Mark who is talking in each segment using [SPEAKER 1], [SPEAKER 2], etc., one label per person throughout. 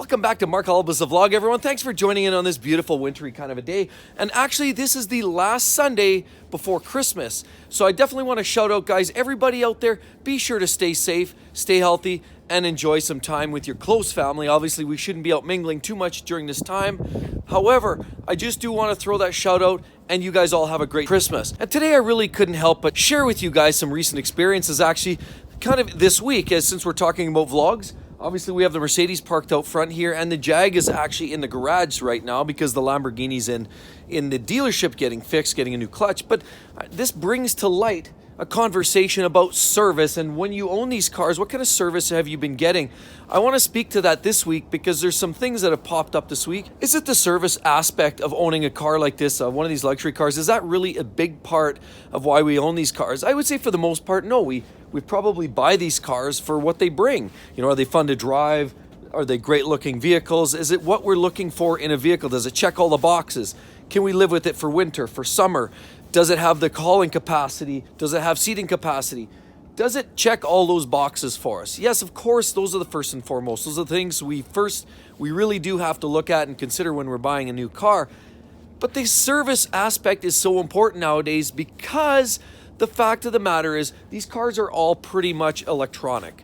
[SPEAKER 1] Welcome back to Mark Alba's The Vlog, everyone. Thanks for joining in on this beautiful wintry kind of a day. And actually, this is the last Sunday before Christmas. So I definitely want to shout out, guys, everybody out there, be sure to stay safe, stay healthy, and enjoy some time with your close family. Obviously, we shouldn't be out mingling too much during this time. However, I just do want to throw that shout out, and you guys all have a great Christmas. And today I really couldn't help but share with you guys some recent experiences, actually, kind of this week, as since we're talking about vlogs. Obviously, we have the Mercedes parked out front here, and the Jag is actually in the garage right now because the Lamborghini's in the dealership getting fixed, getting a new clutch. But this brings to light a conversation about service, and when you own these cars, what kind of service have you been getting? I want to speak to that this week because there's some things that have popped up this week. Is it the service aspect of owning a car like this, one of these luxury cars? Is that really a big part of why we own these cars? I would say for the most part, no. We probably buy these cars for what they bring. You know, are they fun to drive? Are they great looking vehicles? Is it what we're looking for in a vehicle? Does it check all the boxes? Can we live with it for winter, for summer? Does it have the hauling capacity? Does it have seating capacity? Does it check all those boxes for us? Yes, of course, those are the first and foremost. Those are the things we really do have to look at and consider when we're buying a new car. But the service aspect is so important nowadays because the fact of the matter is these cars are all pretty much electronic.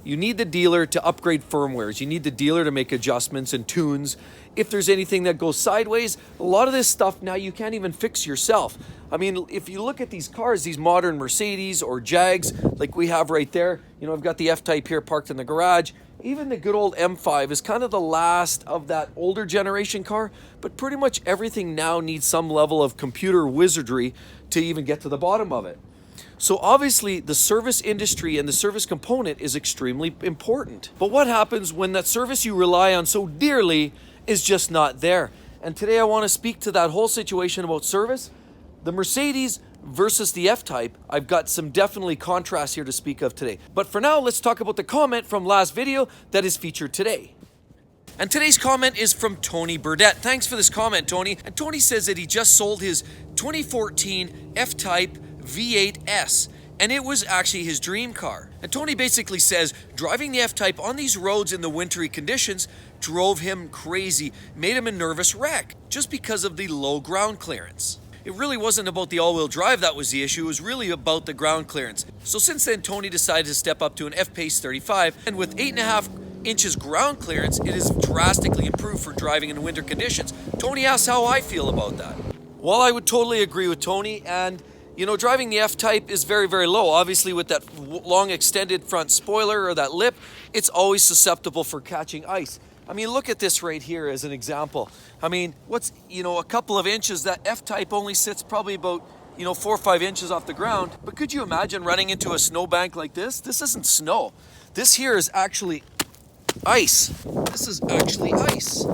[SPEAKER 1] You need the dealer to upgrade firmwares. You need the dealer to make adjustments and tunes. If there's anything that goes sideways, a lot of this stuff now you can't even fix yourself. I mean, if you look at these cars, these modern Mercedes or Jags, like we have right there, you know, I've got the F-Type here parked in the garage. Even the good old M5 is kind of the last of that older generation car, but pretty much everything now needs some level of computer wizardry to even get to the bottom of it. So obviously the service industry and the service component is extremely important. But what happens when that service you rely on so dearly is just not there? And today I want to speak to that whole situation about service. The Mercedes versus the F-Type, I've got some definitely contrasts here to speak of today. But for now, let's talk about the comment from last video that is featured today. And today's comment is from Tony Burdett. Thanks for this comment, Tony. And Tony says that he just sold his 2014 F-Type V8S, and it was actually his dream car. And Tony basically says driving the F-Type on these roads in the wintry conditions drove him crazy, made him a nervous wreck, just because of the low ground clearance. It really wasn't about the all-wheel drive that was the issue, it was really about the ground clearance. So since then, Tony decided to step up to an F-Pace 35, and with 8.5 inches ground clearance, it is drastically improved for driving in winter conditions. Tony asks how I feel about that. Well, I would totally agree with Tony, and you know, driving the F-Type is very, very low. Obviously, with that long extended front spoiler or that lip, it's always susceptible for catching ice. I mean, look at this right here as an example. I mean, what's, you know, a couple of inches, that F-Type only sits probably about, 4 or 5 inches off the ground. But could you imagine running into a snowbank like this? This isn't snow. This here is actually ice. This is actually ice.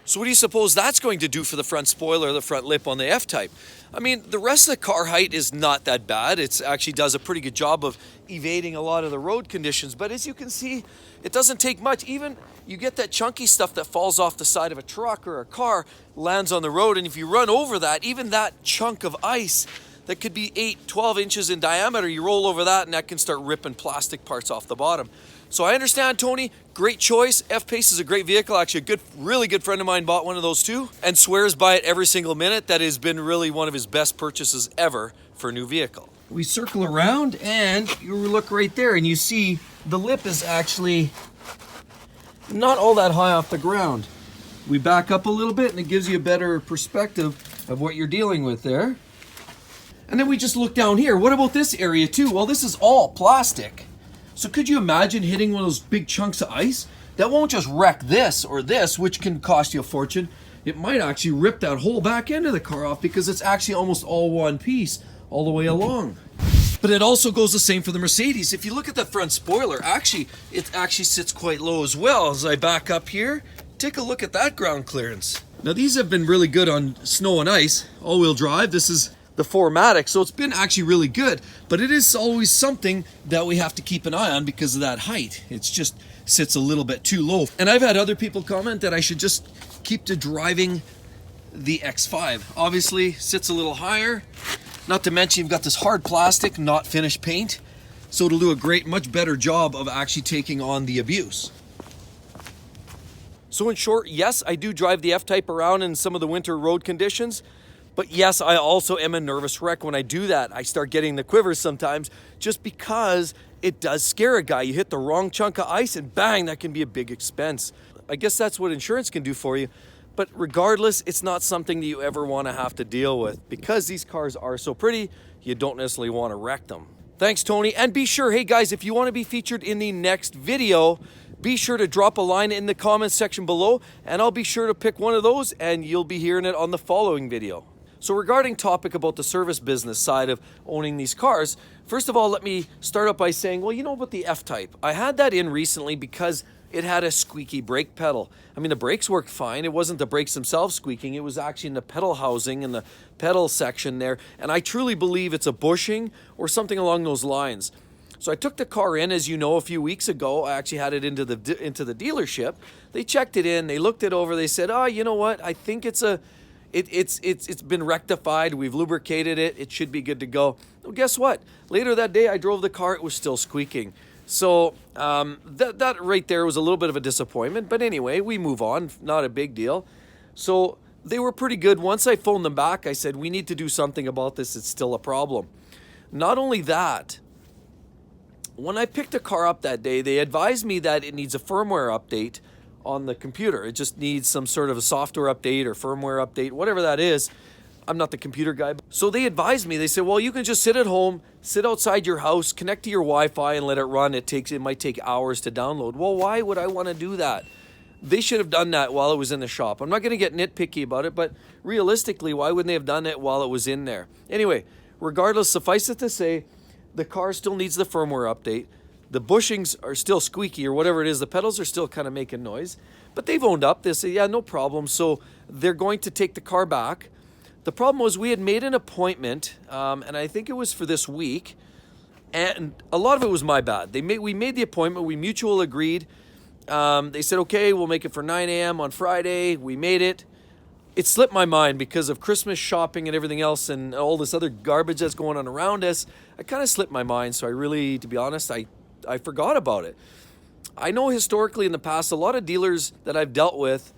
[SPEAKER 1] So what do you suppose that's going to do for the front spoiler, the front lip on the F-Type? I mean, the rest of the car height is not that bad. It actually does a pretty good job of evading a lot of the road conditions. But as you can see, it doesn't take much. Even you get that chunky stuff that falls off the side of a truck or a car, lands on the road. And if you run over that, even that chunk of ice that could be 8, 12 inches in diameter, you roll over that and that can start ripping plastic parts off the bottom. So I understand, Tony, great choice. F-Pace is a great vehicle. Actually, really good friend of mine bought one of those too and swears by it every single minute. That has been really one of his best purchases ever for a new vehicle. We circle around and you look right there and you see the lip is actually not all that high off the ground. We back up a little bit and it gives you a better perspective of what you're dealing with there. And then we just look down here. What about this area too? Well, this is all plastic. So could you imagine hitting one of those big chunks of ice? That won't just wreck this or this, which can cost you a fortune. It might actually rip that whole back end of the car off because it's actually almost all one piece all the way along. But it also goes the same for the Mercedes. If you look at the front spoiler, it actually sits quite low as well. As I back up here, take a look at that ground clearance. Now these have been really good on snow and ice, all-wheel drive. This is the 4MATIC, so it's been actually really good, but it is always something that we have to keep an eye on because of that height. It's just sits a little bit too low. And I've had other people comment that I should just keep to driving the X5. Obviously sits a little higher, not to mention you've got this hard plastic, not finished paint, so it'll do a much better job of actually taking on the abuse. So in short, yes, I do drive the F-Type around in some of the winter road conditions, but yes, I also am a nervous wreck when I do that. I start getting the quivers sometimes just because it does scare a guy. You hit the wrong chunk of ice and bang, that can be a big expense. I guess that's what insurance can do for you. But regardless, it's not something that you ever want to have to deal with because these cars are so pretty, you don't necessarily want to wreck them. Thanks, Tony. And be sure, hey guys, if you want to be featured in the next video, be sure to drop a line in the comments section below and I'll be sure to pick one of those and you'll be hearing it on the following video. So regarding topic about the service business side of owning these cars, first of all, let me start up by saying, well, you know about the F-Type? I had that in recently because it had a squeaky brake pedal. I mean, the brakes worked fine. It wasn't the brakes themselves squeaking. It was actually in the pedal housing and the pedal section there. And I truly believe it's a bushing or something along those lines. So I took the car in, as you know, a few weeks ago. I actually had it into the dealership. They checked it in. They looked it over. They said, "Oh, you know what? I think it's been rectified. We've lubricated it. It should be good to go." Well, guess what? Later that day, I drove the car. It was still squeaking. So that right there was a little bit of a disappointment. But anyway, we move on. Not a big deal. So they were pretty good. Once I phoned them back, I said, "We need to do something about this. It's still a problem." Not only that, when I picked the car up that day, they advised me that it needs a firmware update on the computer. It just needs some sort of a software update or firmware update, whatever that is. I'm not the computer guy. So they advised me, they said, well, you can just sit at home, sit outside your house, connect to your Wi-Fi and let it run. It might take hours to download. Well, why would I want to do that? They should have done that while it was in the shop. I'm not going to get nitpicky about it, but realistically, why wouldn't they have done it while it was in there? Anyway, regardless, suffice it to say, the car still needs the firmware update. The bushings are still squeaky or whatever it is. The pedals are still kind of making noise. But they've owned up. They say, yeah, no problem. So they're going to take the car back. The problem was we had made an appointment, and I think it was for this week. And a lot of it was my bad. We made the appointment. We mutually agreed. They said, okay, we'll make it for 9 a.m. on Friday. We made it. It slipped my mind because of Christmas shopping and everything else and all this other garbage that's going on around us. I kind of slipped my mind. So I really, to be honest, I forgot about it. I know historically in the past, a lot of dealers that I've dealt with,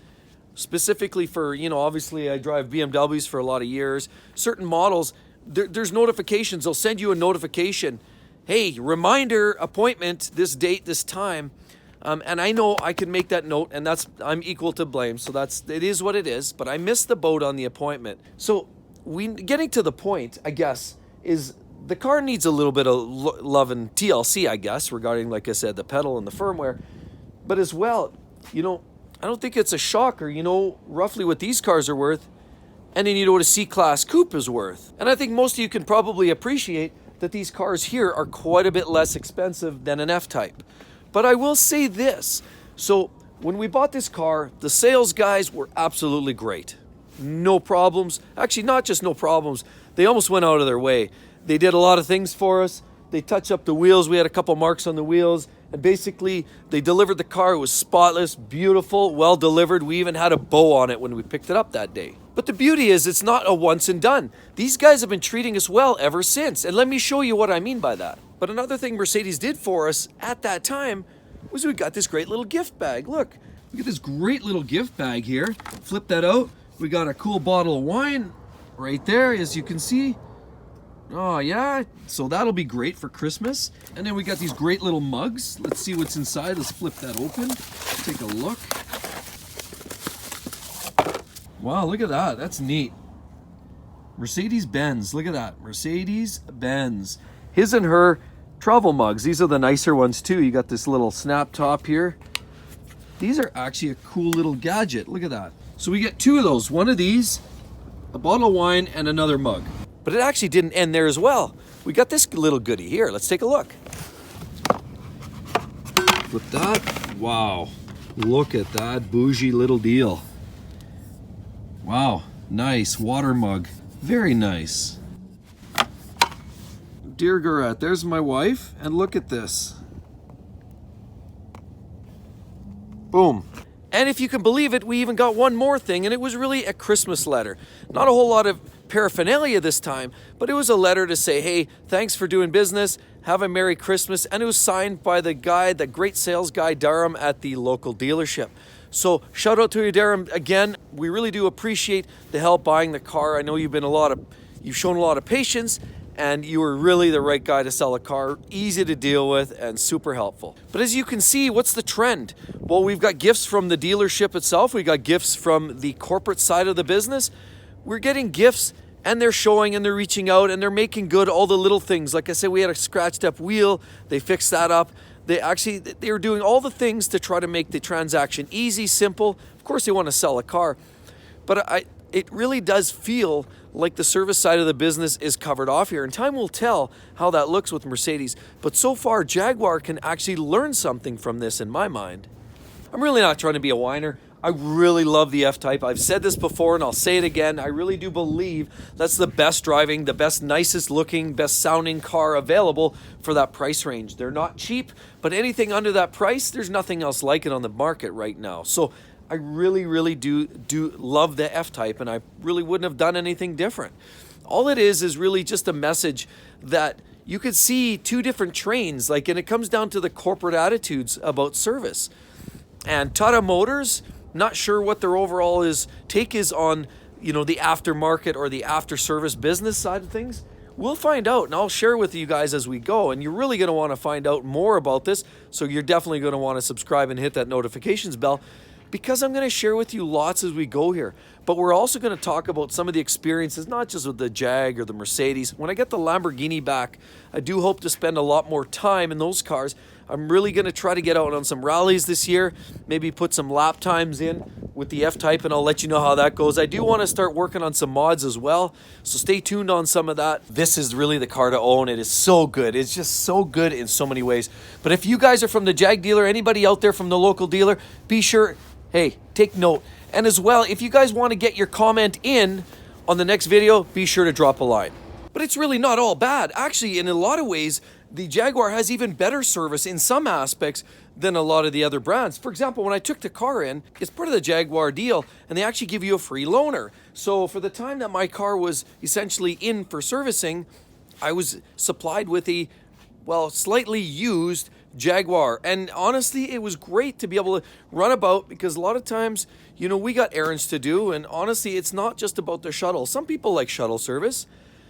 [SPEAKER 1] specifically for, obviously I drive BMWs for a lot of years, certain models, there's notifications. They'll send you a notification. Hey, reminder, appointment, this date, this time. And I know I can make that note, and I'm equal to blame. So it is what it is. But I missed the boat on the appointment. So getting to the point, I guess, is the car needs a little bit of love and TLC, I guess, regarding, like I said, the pedal and the firmware. But as well, I don't think it's a shocker, roughly what these cars are worth. And then what a C-Class coupe is worth. And I think most of you can probably appreciate that these cars here are quite a bit less expensive than an F-Type. But I will say this. So when we bought this car, the sales guys were absolutely great. No problems. Actually, not just no problems. They almost went out of their way. They did a lot of things for us. They touched up the wheels. We had a couple marks on the wheels. And basically, they delivered the car. It was spotless, beautiful, well delivered. We even had a bow on it when we picked it up that day. But the beauty is it's not a once and done. These guys have been treating us well ever since. And let me show you what I mean by that. But another thing Mercedes did for us at that time was we got this great little gift bag. Look at this great little gift bag here. Flip that out. We got a cool bottle of wine right there, as you can see. Oh yeah, so that'll be great for Christmas. And then we got these great little mugs. Let's see what's inside. Let's flip that open. Take a look. Wow, look at that. That's neat. Mercedes-Benz. Look at that. Mercedes-Benz. His and her travel mugs. These are the nicer ones too. You got this little snap top here. These are actually a cool little gadget. Look at that. So we get two of those. One of these, a bottle of wine, and another mug. But it actually didn't end there as well. We got this little goodie here. Let's take a look. Flip that. Wow. Look at that bougie little deal. Wow. Nice water mug. Very nice. Dear Garrett, there's my wife, and look at this. Boom. And if you can believe it, we even got one more thing, and it was really a Christmas letter. Not a whole lot of paraphernalia this time, but it was a letter to say, hey, thanks for doing business, have a Merry Christmas, and it was signed by the great sales guy, Durham, at the local dealership. So shout out to you, Darren. Again, we really do appreciate the help buying the car. I know you've shown a lot of patience, and you were really the right guy to sell a car. Easy to deal with and super helpful. But as you can see, what's the trend? Well, we've got gifts from the dealership itself. We got gifts from the corporate side of the business. We're getting gifts, and they're showing and they're reaching out and they're making good all the little things. Like I said, we had a scratched up wheel. They fixed that up. They were doing all the things to try to make the transaction easy, simple. Of course, they want to sell a car, but it really does feel like the service side of the business is covered off here, and time will tell how that looks with Mercedes. But so far, Jaguar can actually learn something from this in my mind. I'm really not trying to be a whiner. I really love the F-Type. I've said this before and I'll say it again. I really do believe that's the best driving, the best, nicest looking, best sounding car available for that price range. They're not cheap, but anything under that price, there's nothing else like it on the market right now. So I really do love the F-Type, and I really wouldn't have done anything different. All it is really just a message that you could see two different trains, and it comes down to the corporate attitudes about service. And Tata Motors, not sure what their overall take is on, the aftermarket or the after service business side of things. We'll find out, and I'll share with you guys as we go. And you're really going to want to find out more about this, so you're definitely going to want to subscribe and hit that notifications bell, because I'm going to share with you lots as we go here. But we're also going to talk about some of the experiences, not just with the Jag or the Mercedes. When I get the Lamborghini back, I do hope to spend a lot more time in those cars. I'm really going to try to get out on some rallies this year, maybe put some lap times in with the F-Type, and I'll let you know how that goes. I do want to start working on some mods as well, so stay tuned on some of that. This is really the car to own. It is so good. It's just so good in so many ways. But if you guys are from the Jag dealer, anybody out there from the local dealer, be sure, hey, take note. And as well, if you guys want to get your comment in on the next video, be sure to drop a line. But it's really not all bad. Actually, in a lot of ways, the Jaguar has even better service in some aspects than a lot of the other brands. For example, when I took the car in, it's part of the Jaguar deal, and they actually give you a free loaner. So for the time that my car was essentially in for servicing, I was supplied with a, slightly used Jaguar. And honestly, it was great to be able to run about, because a lot of times, we got errands to do, and honestly, it's not just about the shuttle. Some people like shuttle service.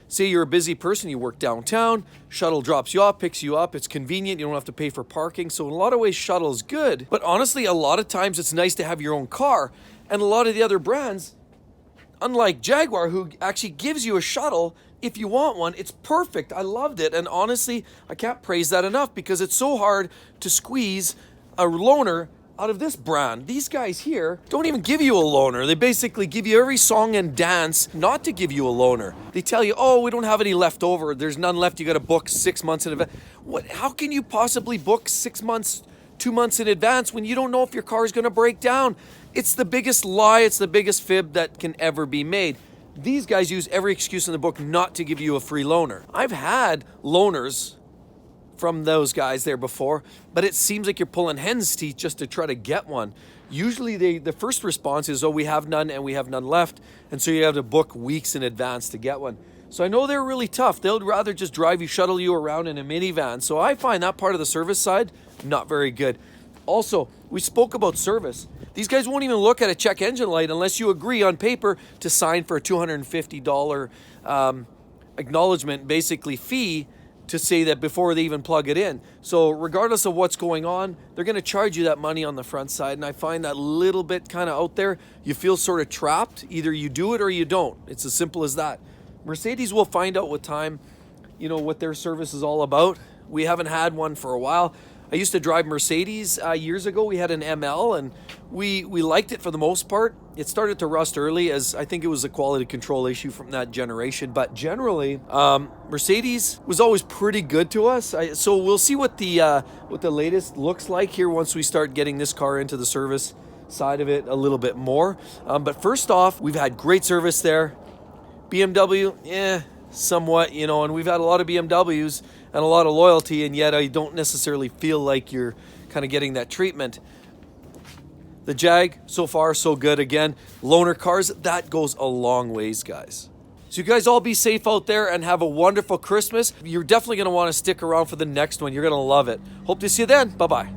[SPEAKER 1] Say you're a busy person, you work downtown, shuttle drops you off, picks you up, it's convenient, you don't have to pay for parking. So in a lot of ways, shuttle is good. But honestly, a lot of times it's nice to have your own car. And a lot of the other brands, unlike Jaguar, who actually gives you a shuttle if you want one, it's perfect. I loved it. And honestly, I can't praise that enough, because it's so hard to squeeze a loaner out of this brand. These guys here don't even give you a loaner. They basically give you every song and dance not to give you a loaner. They tell you, oh, we don't have any left over. There's none left. You got to book 6 months in advance. How can you possibly book 6 months, 2 months in advance when you don't know if your car is going to break down? It's the biggest lie. It's the biggest fib that can ever be made. These guys use every excuse in the book not to give you a free loaner. I've had loaners from those guys there before, but it seems like you're pulling hen's teeth just to try to get one. Usually the first response is, oh, we have none and we have none left, and so you have to book weeks in advance to get one. So I know they're really tough. They'll rather just shuttle you around in a minivan. So I find that part of the service side not very good. Also, we spoke about service. These guys won't even look at a check engine light unless you agree on paper to sign for a $250 acknowledgement, basically fee, to say that before they even plug it in. So regardless of what's going on, they're going to charge you that money on the front side. And I find that little bit kind of out there. You feel sort of trapped. Either you do it or you don't. It's as simple as that. Mercedes will find out with time, what their service is all about. We haven't had one for a while. I used to drive Mercedes years ago. We had an ML, and we liked it for the most part. It started to rust early, as I think it was a quality control issue from that generation. But generally, Mercedes was always pretty good to us. So we'll see what the latest looks like here once we start getting this car into the service side of it a little bit more. But first off, we've had great service there. BMW, somewhat, and we've had a lot of BMWs and a lot of loyalty, and yet I don't necessarily feel like you're kind of getting that treatment. The Jag, so far, so good. Again, loaner cars, that goes a long ways, guys. So you guys all be safe out there and have a wonderful Christmas. You're definitely going to want to stick around for the next one. You're going to love it. Hope to see you then. Bye-bye.